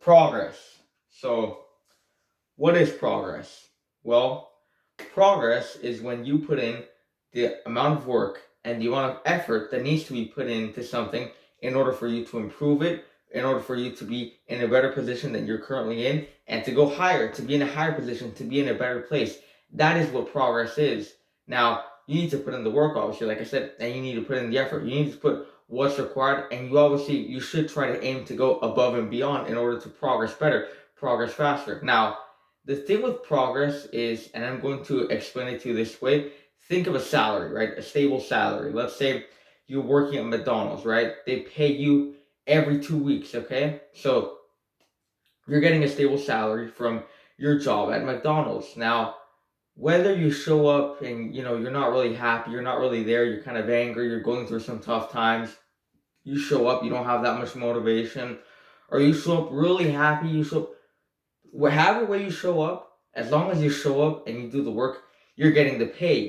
Progress. So, what is progress? Well, progress is when you put in the amount of work and the amount of effort that needs to be put into something in order for you to improve it, in order for you to be in a better position than you're currently in, and to go higher, to be in a higher position, to be in a better place. That is what progress is. Now, you need to put in the work, obviously, like I said, and you need to put in the effort. You need to put what's required, and you should try to aim to go above and beyond in order to progress better, progress faster. Now, the thing with progress is, and I'm going to explain it to you this way, think of a salary, right? A stable salary. Let's say you're working at McDonald's, right? They pay you every 2 weeks, okay? So you're getting a stable salary from your job at McDonald's. Now, whether you show up and you're not really happy, you're not really there, you're kind of angry, you're going through some tough times, you show up, you don't have that much motivation, or you show up really happy, you show up however way you show up, as long as you show up and you do the work, you're getting the pay.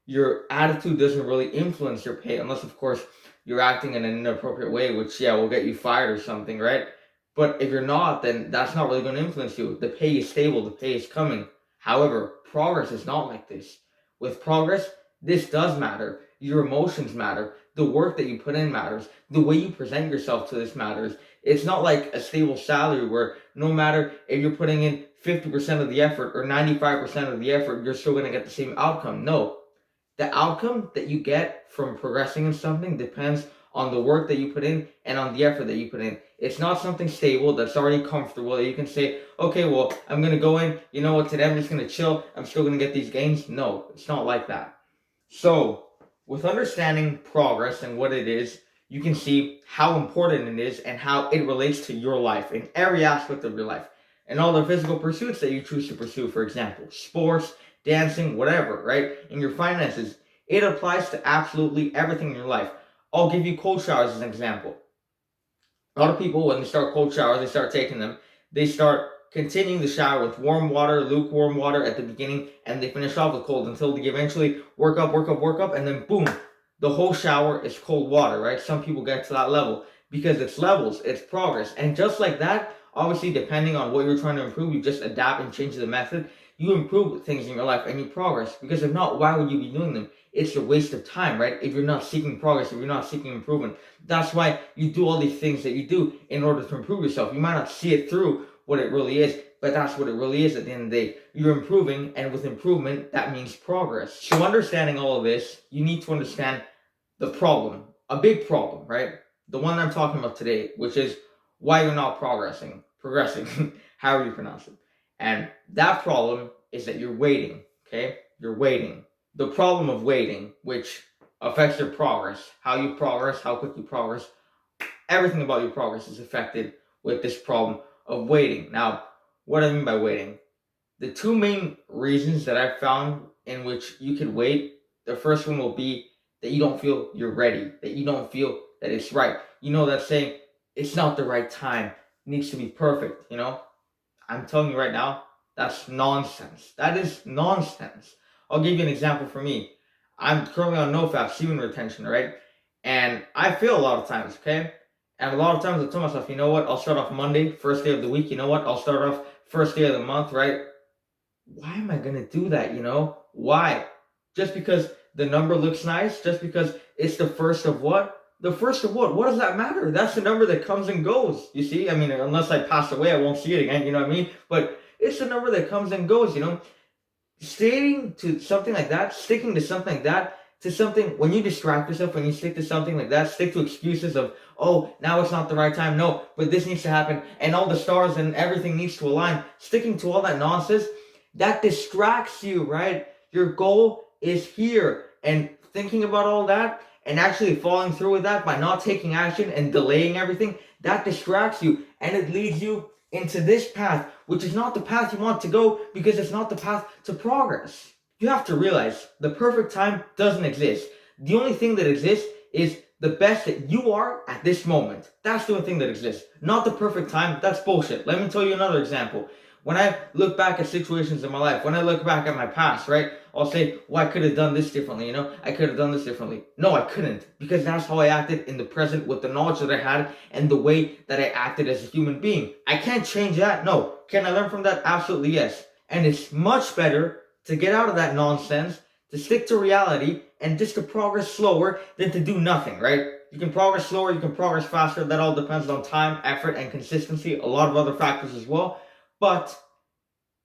Your attitude doesn't really influence your pay unless, of course, you're acting in an inappropriate way, which, yeah, will get you fired or something, right? But if you're not, then that's not really going to influence you. The pay is stable, the pay is coming. However, progress is not like this. With progress, this does matter. Your emotions matter. The work that you put in matters. The way you present yourself to this matters. It's not like a stable salary where no matter if you're putting in 50% of the effort or 95% of the effort, you're still going to get the same outcome. No. The outcome that you get from progressing in something depends on the work that you put in and on the effort that you put in. It's not something stable that's already comfortable that you can say, okay, well, I'm going to go in, you know what, today I'm just going to chill, I'm still going to get these gains. No, it's not like that. So, with understanding progress and what it is, you can see how important it is and how it relates to your life in every aspect of your life. And all the physical pursuits that you choose to pursue, for example, sports, dancing, whatever, right? In your finances, it applies to absolutely everything in your life. I'll give you cold showers as an example. A lot of people, when they start cold showers, they start taking them, they start continuing the shower with warm water, lukewarm water at the beginning, and they finish off with cold until they eventually work up, and then boom, the whole shower is cold water, right? Some people get to that level because it's levels, it's progress. And just like that, obviously, depending on what you're trying to improve, you just adapt and change the method. You improve things in your life and you progress. Because if not, why would you be doing them? It's a waste of time, right? If you're not seeking progress, if you're not seeking improvement. That's why you do all these things that you do in order to improve yourself. You might not see it through what it really is, but that's what it really is at the end of the day. You're improving, and with improvement, that means progress. So understanding all of this, you need to understand the problem, a big problem, right? The one I'm talking about today, which is why you're not progressing, however you pronounce it. And that problem is that you're waiting, okay? You're waiting. The problem of waiting, which affects your progress, how you progress, how quick you progress, everything about your progress is affected with this problem of waiting. Now, what do I mean by waiting? The two main reasons that I've found in which you can wait, the first one will be that you don't feel you're ready, that you don't feel that it's right. You know that saying, it's not the right time, it needs to be perfect, I'm telling you right now, that's nonsense. That is nonsense. I'll give you an example for me. I'm currently on NoFap, semen retention, right? And I fail a lot of times, okay? And a lot of times I tell myself, you know what, I'll start off Monday, first day of the week, you know what, I'll start off first day of the month, right? Why am I gonna do that, Why? Just because the number looks nice? Just because it's the first of what? The first of what? What does that matter? That's the number that comes and goes. You see? I mean, unless I pass away, I won't see it again, you know what I mean? But it's the number that comes and goes, Sticking to something like that, sticking to something like that, to something, when you distract yourself, when you stick to something like that, stick to excuses of, oh, now it's not the right time, no, but this needs to happen, and all the stars and everything needs to align, sticking to all that nonsense, that distracts you, right? Your goal is here, and thinking about all that, and actually following through with that by not taking action and delaying everything, that distracts you, and it leads you into this path, which is not the path you want to go because it's not the path to progress. You have to realize the perfect time doesn't exist. The only thing that exists is the best that you are at this moment. That's the only thing that exists. Not the perfect time. That's bullshit. Let me tell you another example. When I look back at situations in my life, when I look back at my past, right? I'll say, well, I could have done this differently, I could have done this differently. No, I couldn't, because that's how I acted in the present with the knowledge that I had and the way that I acted as a human being. I can't change that. No. Can I learn from that? Absolutely yes. And it's much better to get out of that nonsense, to stick to reality, and just to progress slower than to do nothing, right? You can progress slower, you can progress faster. That all depends on time, effort, and consistency. A lot of other factors as well. But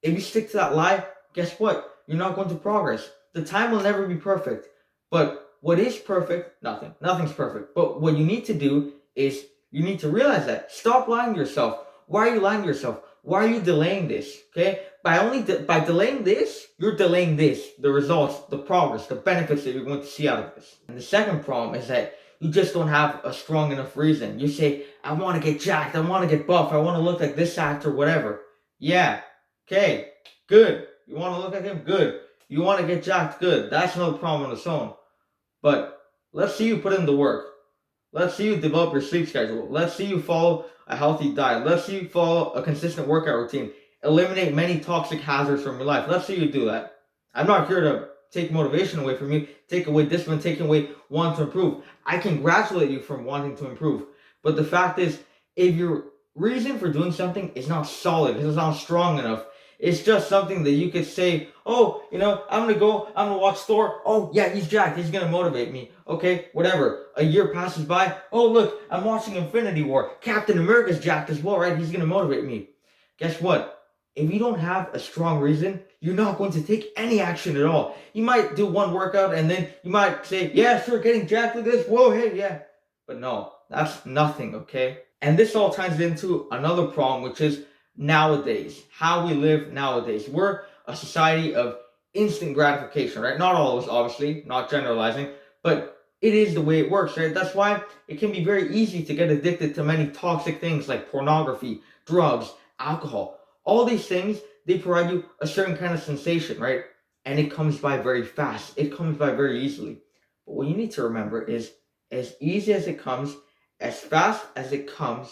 if you stick to that lie, guess what? You're not going to progress. The time will never be perfect. But what is perfect? Nothing. Nothing's perfect. But what you need to do is you need to realize that. Stop lying to yourself. Why are you lying to yourself? Why are you delaying this? Okay? By delaying this, you're delaying this, the results, the progress, the benefits that you're going to see out of this. And the second problem is that you just don't have a strong enough reason. You say, I want to get jacked, I want to get buff, I want to look like this actor, whatever. Yeah, okay, good. You want to look like him? Good. You want to get jacked? Good. That's no problem on its own. But let's see you put in the work. Let's see you develop your sleep schedule. Let's see you follow a healthy diet. Let's see you follow a consistent workout routine. Eliminate many toxic hazards from your life. Let's see you do that. I'm not here to take motivation away from you, take away discipline, take away wanting to improve. I congratulate you from wanting to improve. But the fact is, if your reason for doing something is not solid, it's not strong enough, it's just something that you could say, oh, I'm going to watch Thor. Oh, yeah, he's jacked. He's going to motivate me. Okay, whatever. A year passes by. Oh, look, I'm watching Infinity War. Captain America's jacked as well, right? He's going to motivate me. Guess what? If you don't have a strong reason, you're not going to take any action at all. You might do one workout and then you might say, yeah, sure, getting jacked like this. Whoa, hey, yeah. But no, that's nothing, okay? And this all ties into another problem, which is nowadays, how we live nowadays. We're a society of instant gratification, right? Not all of us, obviously, not generalizing, but it is the way it works, right? That's why it can be very easy to get addicted to many toxic things like pornography, drugs, alcohol. All these things, they provide you a certain kind of sensation, right? And it comes by very fast. It comes by very easily. But what you need to remember is, as easy as it comes, as fast as it comes,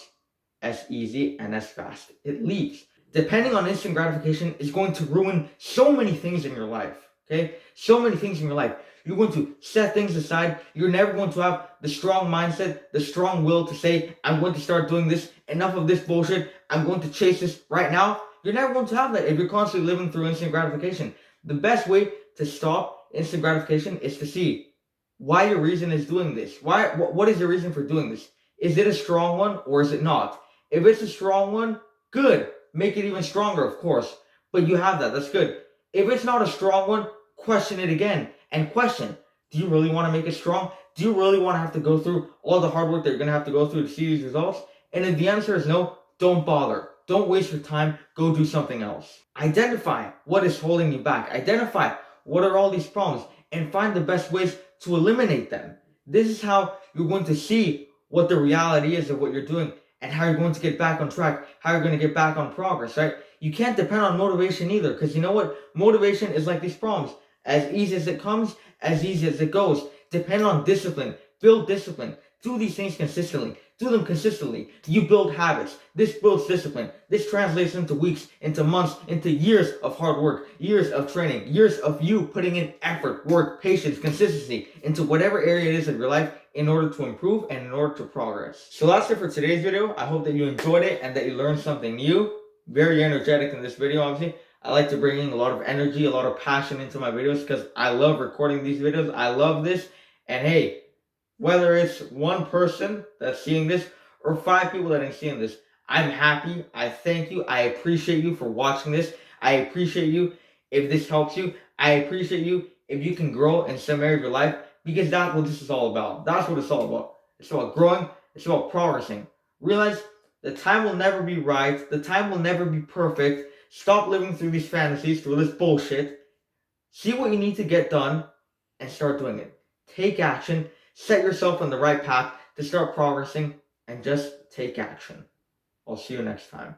as easy and as fast it leaves. Depending on instant gratification is going to ruin so many things in your life, okay? So many things in your life. You're going to set things aside. You're never going to have the strong mindset, the strong will to say, I'm going to start doing this. Enough of this bullshit. I'm going to chase this right now. You're never going to have that if you're constantly living through instant gratification. The best way to stop instant gratification is to see why your reason is doing this. What is your reason for doing this? Is it a strong one or is it not? If it's a strong one, good. Make it even stronger, of course. But you have that. That's good. If it's not a strong one, question it again. And question, do you really want to make it strong? Do you really want to have to go through all the hard work that you're going to have to go through to see these results? And if the answer is no, don't bother. Don't waste your time. Go do something else. Identify what is holding you back. Identify what are all these problems and find the best ways to eliminate them. This is how you're going to see what the reality is of what you're doing and how you're going to get back on track, how you're going to get back on progress, right? You can't depend on motivation either, because you know what? Motivation is like these problems. As easy as it comes, as easy as it goes. Depend on discipline. Build discipline. Do these things consistently. Do them consistently. You build habits. This builds discipline. This translates into weeks, into months, into years of hard work, years of training, years of you putting in effort, work, patience, consistency into whatever area it is of your life in order to improve and in order to progress. So that's it for today's video. I hope that you enjoyed it and that you learned something new. Very energetic in this video, obviously. I like to bring in a lot of energy, a lot of passion into my videos because I love recording these videos. I love this. And hey, whether it's one person that's seeing this or 5 people that are seeing this, I'm happy. I thank you. I appreciate you for watching this. I appreciate you if this helps you. I appreciate you if you can grow in some area of your life, because that's what this is all about. That's what it's all about. It's about growing. It's about progressing. Realize the time will never be right. The time will never be perfect. Stop living through these fantasies, through this bullshit. See what you need to get done and start doing it. Take action. Set yourself on the right path to start progressing and just take action. I'll see you next time.